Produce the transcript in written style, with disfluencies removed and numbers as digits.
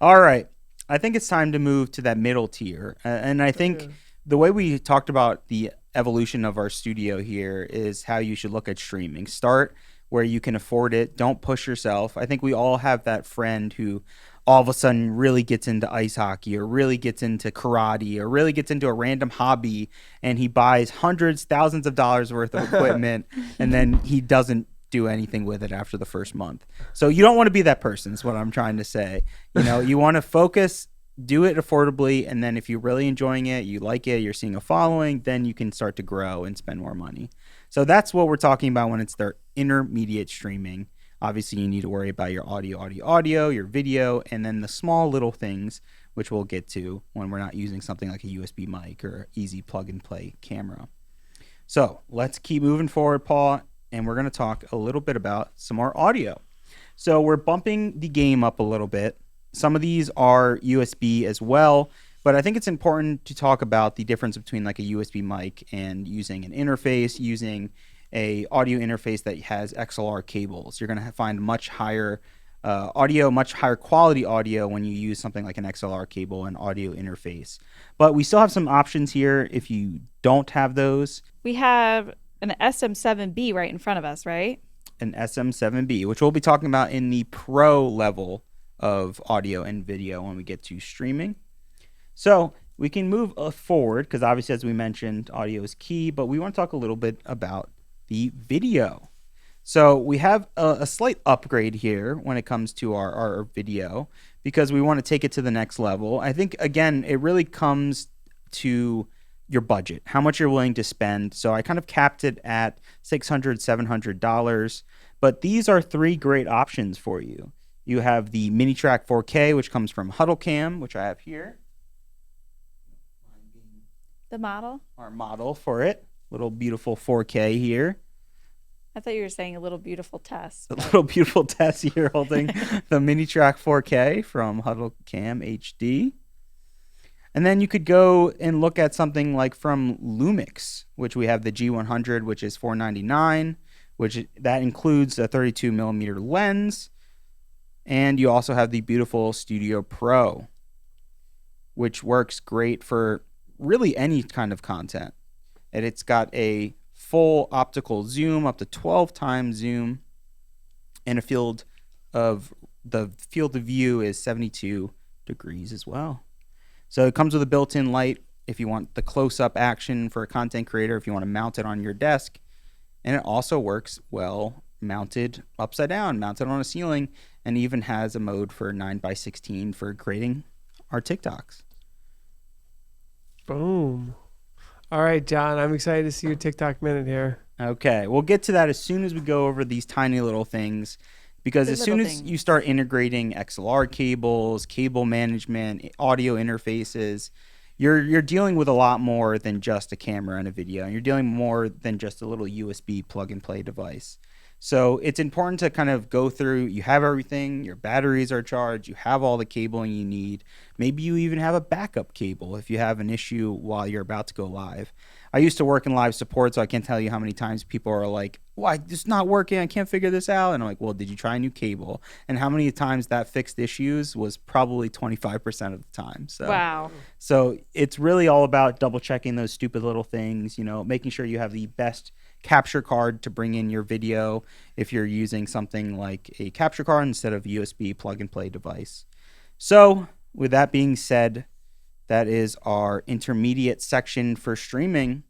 All right. I think it's time to move to that middle tier. And I think the way we talked about the evolution of our studio here is how you should look at streaming. Start where you can afford it. Don't push yourself. I think we all have that friend who all of a sudden really gets into ice hockey or really gets into karate or really gets into a random hobby, and he buys hundreds, thousands of dollars worth of equipment and then he doesn't do anything with it after the first month. So you don't want to be that person is what I'm trying to say. You want to focus, do it affordably, and then if you're really enjoying it, you like it, you're seeing a following, then you can start to grow and spend more money. So that's what we're talking about when it's their intermediate streaming. Obviously, you need to worry about your audio, your video, and then the small little things, which we'll get to when we're not using something like a USB mic or easy plug and play camera. So let's keep moving forward, Paul, and we're going to talk a little bit about some more audio. So we're bumping the game up a little bit. Some of these are USB as well, but I think it's important to talk about the difference between like a USB mic and using an interface, using a audio interface that has XLR cables. You're going to find much higher audio, much higher quality audio when you use something like an XLR cable and audio interface. But we still have some options here if you don't have those. We have an SM7B right in front of us, right? An SM7B, which we'll be talking about in the pro level of audio and video when we get to streaming. So we can move forward because obviously, as we mentioned, audio is key, but we want to talk a little bit about the video. So we have a slight upgrade here when it comes to our video because we want to take it to the next level. I think, again, it really comes to your budget, how much you're willing to spend. So I kind of capped it at $600, $700, but these are three great options for you. You have the Mini Track 4K, which comes from HuddleCam, which I have here. The model? Our model for it. Little beautiful 4K here. I thought you were saying a little beautiful Tess. A little beautiful Tess here holding the Mini Track 4K from HuddleCam HD. And then you could go and look at something like from vMix, which we have the G100, which is $499, which that includes a 32 millimeter lens. And you also have the beautiful Studio Pro, which works great for really any kind of content. And it's got a full optical zoom, up to 12 times zoom, and the field of view is 72 degrees as well. So it comes with a built-in light if you want the close-up action for a content creator, if you want to mount it on your desk. And it also works well mounted upside down, mounted on a ceiling, and even has a mode for 9:16 for creating our TikToks. Boom. All right, John, I'm excited to see your TikTok minute here. Okay, we'll get to that as soon as we go over these tiny little things, because as soon as you start integrating XLR cables, cable management, audio interfaces, you're dealing with a lot more than just a camera and a video, and you're dealing more than just a little USB plug and play device. So it's important to kind of go through, you have everything, your batteries are charged, you have all the cabling you need. Maybe you even have a backup cable if you have an issue while you're about to go live. I used to work in live support, so I can't tell you how many times people are like, why, this is not working, I can't figure this out. And I'm like, well, did you try a new cable? And how many times that fixed issues was probably 25% of the time. So, wow. So it's really all about double checking those stupid little things, making sure you have the best capture card to bring in your video if you're using something like a capture card instead of a USB plug and play device. So with that being said, that is our intermediate section for streaming.